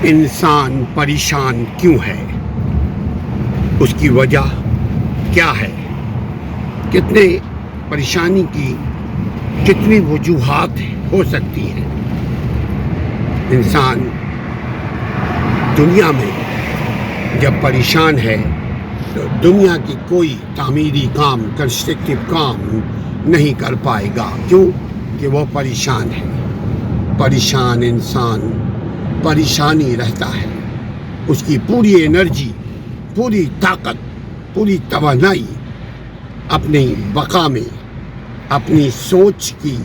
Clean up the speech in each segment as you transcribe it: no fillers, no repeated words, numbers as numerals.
انسان پریشان کیوں ہے؟ اس کی وجہ کیا ہے؟ کتنے پریشانی کی کتنی وجوہات ہو سکتی ہیں؟ انسان دنیا میں جب پریشان ہے تو دنیا کی کوئی تعمیری کام، کنسٹرکٹیو کام نہیں کر پائے گا. کیوں کہ وہ پریشان ہے. پریشان انسان پریشانی رہتا ہے. اس کی پوری انرجی، پوری طاقت، پوری توانائی اپنی بقا میں، اپنی سوچ کی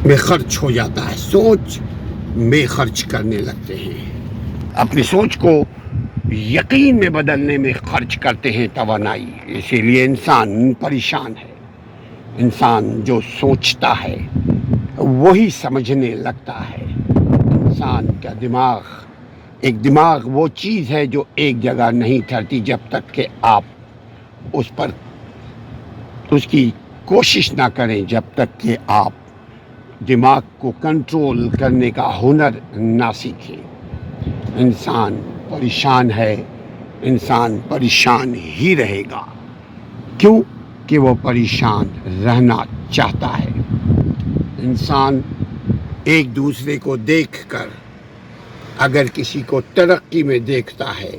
میں خرچ ہو جاتا ہے. سوچ میں خرچ کرنے لگتے ہیں. اپنی سوچ کو یقین میں بدلنے میں خرچ کرتے ہیں توانائی. اسی لیے انسان پریشان ہے. انسان جو سوچتا ہے وہی سمجھنے لگتا ہے. انسان کا دماغ وہ چیز ہے جو ایک جگہ نہیں ٹھہرتی جب تک کہ آپ اس کی کوشش نہ کریں، جب تک کہ آپ دماغ کو کنٹرول کرنے کا ہنر نہ سیکھیں. انسان پریشان ہے. انسان پریشان ہی رہے گا. کیوں کہ وہ پریشان رہنا چاہتا ہے. انسان ایک دوسرے کو دیکھ کر اگر کسی کو ترقی میں دیکھتا ہے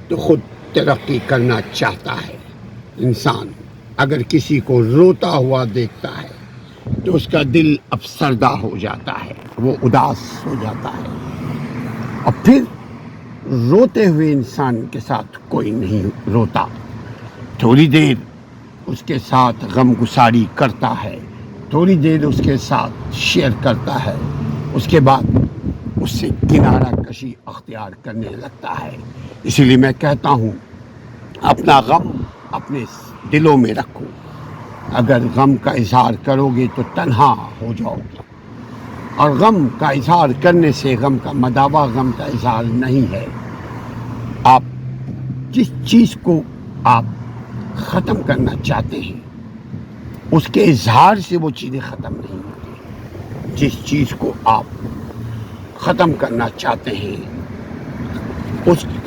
تو خود ترقی کرنا چاہتا ہے. انسان اگر کسی کو روتا ہوا دیکھتا ہے تو اس کا دل افسردہ ہو جاتا ہے، وہ اداس ہو جاتا ہے. اور پھر روتے ہوئے انسان کے ساتھ کوئی نہیں روتا. تھوڑی دیر اس کے ساتھ غم گساری کرتا ہے، تھوڑی دیر اس کے ساتھ شیئر کرتا ہے، اس کے بعد اس سے کنارہ کشی اختیار کرنے لگتا ہے. اسی لیے میں کہتا ہوں اپنا غم اپنے دلوں میں رکھو. اگر غم کا اظہار کرو گے تو تنہا ہو جاؤ گے. اور غم کا اظہار کرنے سے غم کا مداوع غم کا اظہار نہیں ہے. آپ جس چیز کو آپ ختم کرنا چاہتے ہیں اس کے اظہار سے وہ چیزیں ختم نہیں ہوتی. جس چیز کو آپ ختم کرنا چاہتے ہیں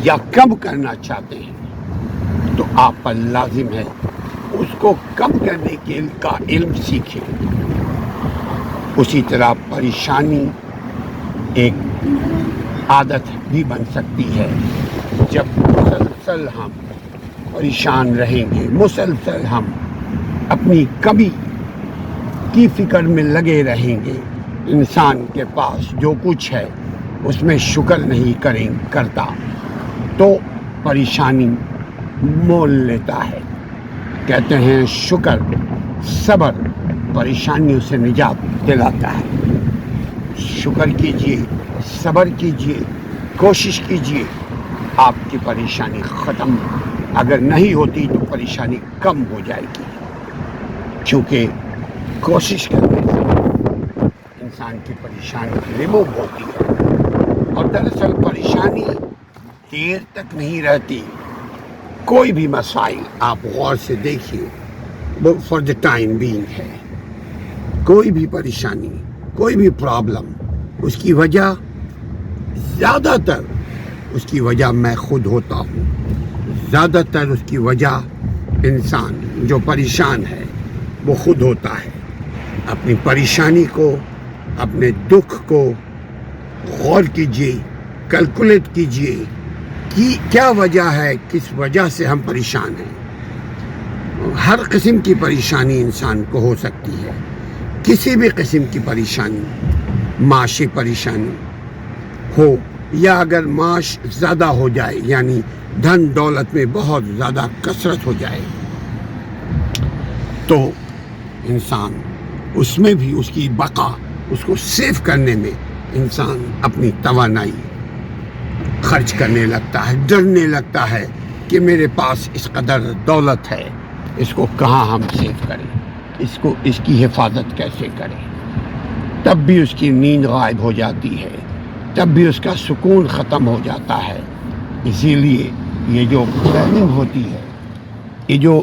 یا کم کرنا چاہتے ہیں تو آپ پر لازم ہے اس کو کم کرنے کا علم سیکھیں. اسی طرح پریشانی ایک عادت بھی بن سکتی ہے. جب مسلسل ہم پریشان رہیں گے، مسلسل ہم اپنی کمی کی فکر میں لگے رہیں گے، انسان کے پاس جو کچھ ہے اس میں شکر نہیں کرتا تو پریشانی مول لیتا ہے. کہتے ہیں شکر، صبر پریشانیوں سے نجات دلاتا ہے. شکر کیجئے، صبر کیجئے، کوشش کیجئے. آپ کی پریشانی ختم اگر نہیں ہوتی تو پریشانی کم ہو جائے گی. کیونکہ کوشش کرنے سے انسان کی پریشانی ریموو ہوتی ہے. اور دراصل پریشانی دیر تک نہیں رہتی. کوئی بھی مسائل آپ غور سے دیکھیے وہ فار دا ٹائم بینگ ہے. کوئی بھی پریشانی، کوئی بھی پرابلم، اس کی وجہ زیادہ تر اس کی وجہ میں خود ہوتا ہوں. زیادہ تر اس کی وجہ انسان جو پریشان ہے وہ خود ہوتا ہے. اپنی پریشانی کو، اپنے دکھ کو غور کیجئے، کیلکولیٹ کیجئے کہ کیا وجہ ہے، کس وجہ سے ہم پریشان ہیں. ہر قسم کی پریشانی انسان کو ہو سکتی ہے. کسی بھی قسم کی پریشانی، معاشی پریشانی ہو یا اگر معاش زیادہ ہو جائے یعنی دھن دولت میں بہت زیادہ کثرت ہو جائے تو انسان اس میں بھی اس کی بقا، اس کو سیو کرنے میں انسان اپنی توانائی خرچ کرنے لگتا ہے. ڈرنے لگتا ہے کہ میرے پاس اس قدر دولت ہے، اس کو کہاں ہم سیو کریں، اس کی حفاظت کیسے کریں. تب بھی اس کی نیند غائب ہو جاتی ہے، تب بھی اس کا سکون ختم ہو جاتا ہے. اسی لیے یہ جو پلاننگ ہوتی ہے، یہ جو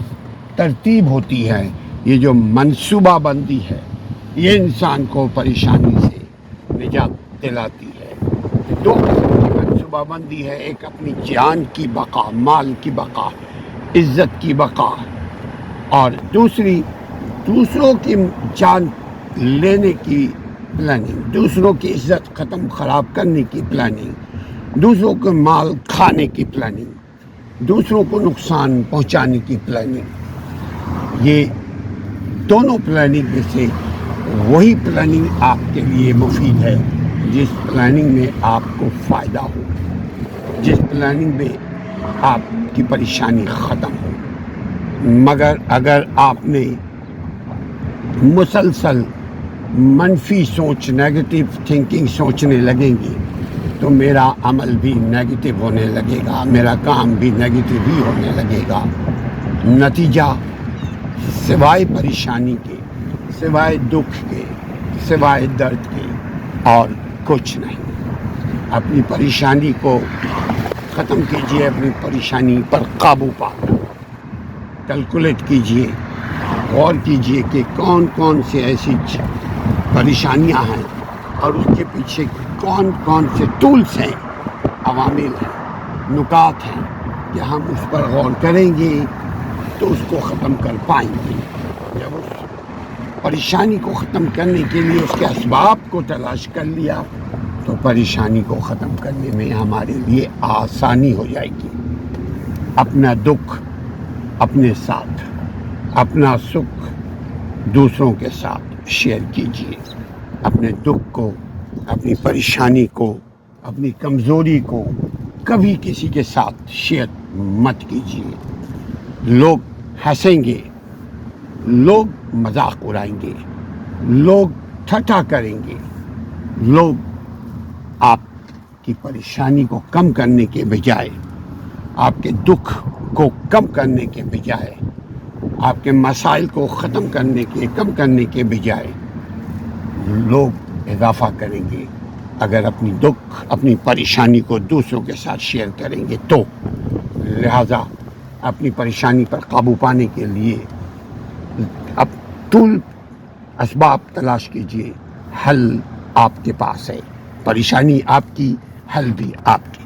ترتیب ہوتی ہے، یہ جو منصوبہ بندی ہے، یہ انسان کو پریشانی سے نجات دلاتی ہے۔ دو قسم کی منصوبہ بندی ہے، ایک اپنی جان کی بقا، مال کی بقا، عزت کی بقا، اور دوسری دوسروں کی جان لینے کی پلاننگ، دوسروں کی عزت ختم خراب کرنے کی پلاننگ، دوسروں کے مال کھانے کی پلاننگ، دوسروں کو نقصان پہنچانے کی پلاننگ۔ یہ دونوں پلاننگ میں سے وہی پلاننگ آپ کے لیے مفید ہے جس پلاننگ میں آپ کو فائدہ ہو، جس پلاننگ میں آپ کی پریشانی ختم ہو۔ مگر اگر آپ نے مسلسل منفی سوچ، نیگیٹو تھنکنگ سوچنے لگیں گے تو میرا عمل بھی نیگیٹو ہونے لگے گا، میرا کام بھی نیگیٹو ہی ہونے لگے گا۔ نتیجہ سوائے پریشانی کے، سوائے دکھ کے، سوائے درد کے اور کچھ نہیں۔ اپنی پریشانی کو ختم کیجیے، اپنی پریشانی پر قابو پا کر کیلکولیٹ کیجیے، غور کیجیے کہ کون کون سے ایسی پریشانیاں ہیں اور اس کے پیچھے کون کون سے ٹولس ہیں، عوامل ہیں، نکات ہیں کہ ہم اس پر غور کریں گے تو اس کو ختم کر پائیں گے۔ جب اس پریشانی کو ختم کرنے کے لیے اس کے اسباب کو تلاش کر لیا تو پریشانی کو ختم کرنے میں ہمارے لیے آسانی ہو جائے گی۔ اپنا دکھ اپنے ساتھ، اپنا سکھ دوسروں کے ساتھ شیئر کیجیے۔ اپنے دکھ کو، اپنی پریشانی کو، اپنی کمزوری کو کبھی کسی کے ساتھ شیئر مت کیجیے۔ لوگ ہنسیں گے، لوگ مذاق اڑائیں گے، لوگ ٹھٹھا کریں گے، لوگ آپ کی پریشانی کو کم کرنے کے بجائے، آپ کے دکھ کو کم کرنے کے بجائے، آپ کے مسائل کو ختم کرنے کے، کم کرنے کے بجائے لوگ اضافہ کریں گے۔ اگر اپنی دکھ، اپنی پریشانی کو دوسروں کے ساتھ شیئر کریں گے تو لہٰذا اپنی پریشانی پر قابو پانے کے لیے اب ٹول، اسباب تلاش کیجیے۔ حل آپ کے پاس ہے، پریشانی آپ کی، حل بھی آپ کی۔